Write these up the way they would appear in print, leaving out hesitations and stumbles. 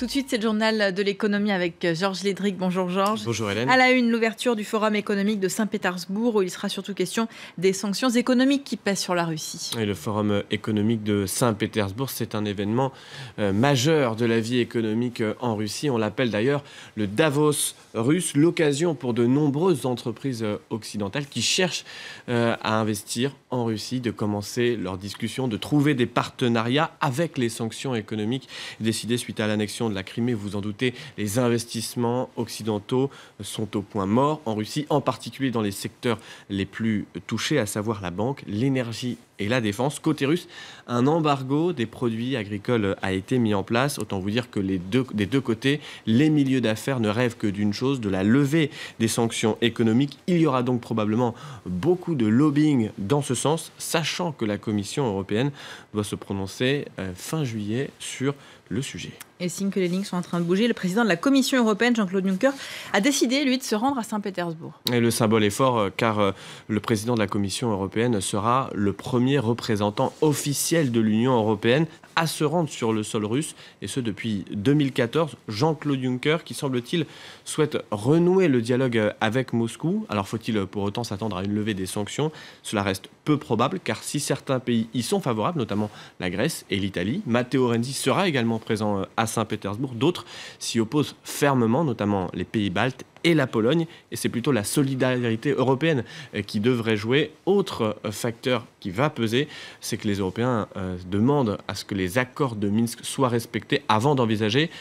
Tout de suite, c'est le journal de l'économie avec Georges Lédric. Bonjour Georges. Bonjour Hélène. À la une, l'ouverture du Forum économique de Saint-Pétersbourg où il sera surtout question des sanctions économiques qui pèsent sur la Russie. Et le Forum économique de Saint-Pétersbourg, c'est un événement majeur de la vie économique en Russie. On l'appelle d'ailleurs le Davos russe, l'occasion pour de nombreuses entreprises occidentales qui cherchent à investir en Russie, de commencer leurs discussions, de trouver des partenariats avec les sanctions économiques décidées suite à l'annexion de la Crimée. Vous vous en doutez, les investissements occidentaux sont au point mort en Russie, en particulier dans les secteurs les plus touchés, à savoir la banque, l'énergie et la défense. Côté russe, un embargo des produits agricoles a été mis en place. Autant vous dire que des deux côtés, les milieux d'affaires ne rêvent que d'une chose, de la levée des sanctions économiques. Il y aura donc probablement beaucoup de lobbying dans ce sens, sachant que la Commission européenne doit se prononcer fin juillet sur le sujet. Et signe que les lignes sont en train de bouger, le président de la Commission européenne, Jean-Claude Juncker, a décidé, lui, de se rendre à Saint-Pétersbourg. Et le symbole est fort car le président de la Commission européenne sera le premier représentant officiel de l'Union européenne à se rendre sur le sol russe, et ce depuis 2014. Jean-Claude Juncker, qui semble-t-il souhaite renouer le dialogue avec Moscou. Alors faut-il pour autant s'attendre à une levée des sanctions? Cela reste peu probable, car si certains pays y sont favorables, notamment la Grèce et l'Italie, Matteo Renzi sera également présent à Saint-Pétersbourg. D'autres s'y opposent fermement, notamment les pays baltes et la Pologne, et c'est plutôt la solidarité européenne qui devrait jouer. Autre facteur qui va peser, c'est que les Européens demandent à ce que les accords de Minsk soient respectés avant d'envisager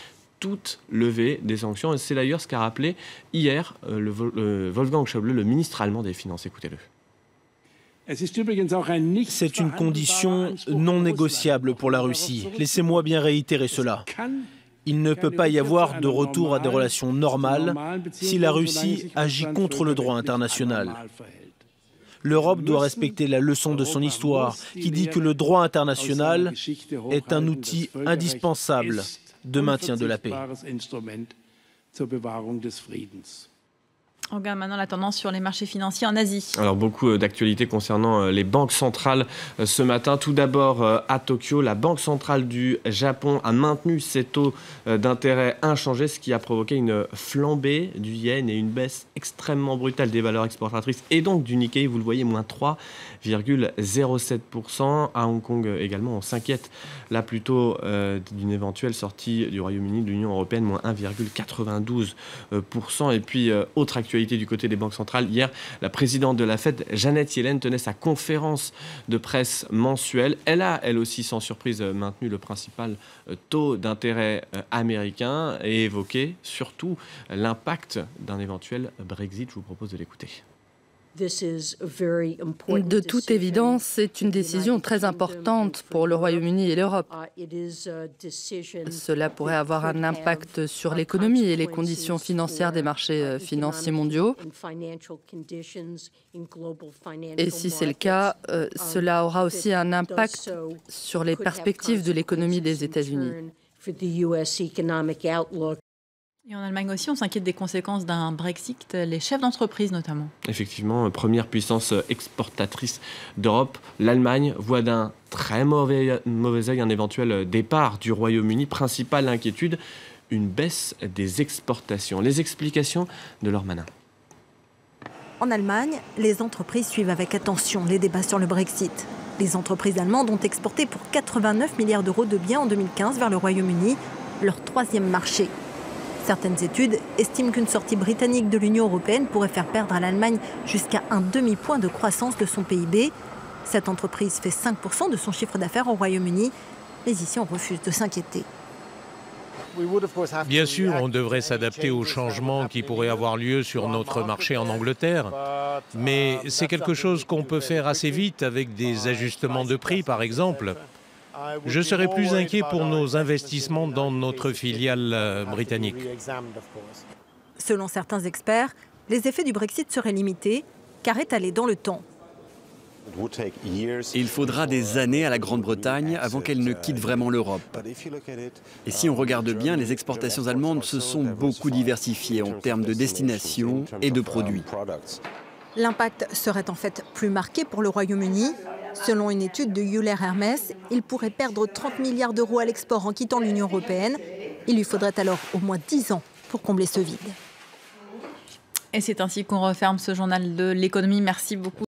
toute levée des sanctions. Et c'est d'ailleurs ce qu'a rappelé hier Wolfgang Schäuble, le ministre allemand des Finances. Écoutez-le. C'est une condition non négociable pour la Russie. Laissez-moi bien réitérer cela. Il ne peut pas y avoir de retour à des relations normales si la Russie agit contre le droit international. L'Europe doit respecter la leçon de son histoire, qui dit que le droit international est un outil indispensable de maintien de la paix. On regarde maintenant la tendance sur les marchés financiers en Asie. Alors beaucoup d'actualités concernant les banques centrales ce matin. Tout d'abord à Tokyo, la banque centrale du Japon a maintenu ses taux d'intérêt inchangés, ce qui a provoqué une flambée du yen et une baisse extrêmement brutale des valeurs exportatrices et donc du Nikkei. Vous le voyez, moins 3,07%. À Hong Kong également, on s'inquiète là plutôt d'une éventuelle sortie du Royaume-Uni de l'Union européenne, moins 1,92%. Et puis autre actualité du côté des banques centrales. Hier, la présidente de la Fed, Janet Yellen, tenait sa conférence de presse mensuelle. Elle a, elle aussi, sans surprise, maintenu le principal taux d'intérêt américain et évoqué surtout l'impact d'un éventuel Brexit. Je vous propose de l'écouter. De toute évidence, c'est une décision très importante pour le Royaume-Uni et l'Europe. Cela pourrait avoir un impact sur l'économie et les conditions financières des marchés financiers mondiaux. Et si c'est le cas, cela aura aussi un impact sur les perspectives de l'économie des États-Unis. Et en Allemagne aussi, on s'inquiète des conséquences d'un Brexit, les chefs d'entreprise notamment. Effectivement, première puissance exportatrice d'Europe, l'Allemagne voit d'un très mauvais œil un éventuel départ du Royaume-Uni. Principale inquiétude, une baisse des exportations. Les explications de Laure Manin. En Allemagne, les entreprises suivent avec attention les débats sur le Brexit. Les entreprises allemandes ont exporté pour 89 milliards d'euros de biens en 2015 vers le Royaume-Uni, leur troisième marché. Certaines études estiment qu'une sortie britannique de l'Union européenne pourrait faire perdre à l'Allemagne jusqu'à un demi-point de croissance de son PIB. Cette entreprise fait 5% de son chiffre d'affaires au Royaume-Uni, mais ici on refuse de s'inquiéter. Bien sûr, on devrait s'adapter aux changements qui pourraient avoir lieu sur notre marché en Angleterre, mais c'est quelque chose qu'on peut faire assez vite avec des ajustements de prix, par exemple. Je serais plus inquiet pour nos investissements dans notre filiale britannique. Selon certains experts, les effets du Brexit seraient limités, car étalés dans le temps. Il faudra des années à la Grande-Bretagne avant qu'elle ne quitte vraiment l'Europe. Et si on regarde bien, les exportations allemandes se sont beaucoup diversifiées en termes de destination et de produits. L'impact serait en fait plus marqué pour le Royaume-Uni. Selon une étude de Euler Hermes, il pourrait perdre 30 milliards d'euros à l'export en quittant l'Union européenne Il lui faudrait alors au moins 10 ans pour combler ce vide. Et c'est ainsi qu'on referme ce journal de l'économie. Merci beaucoup.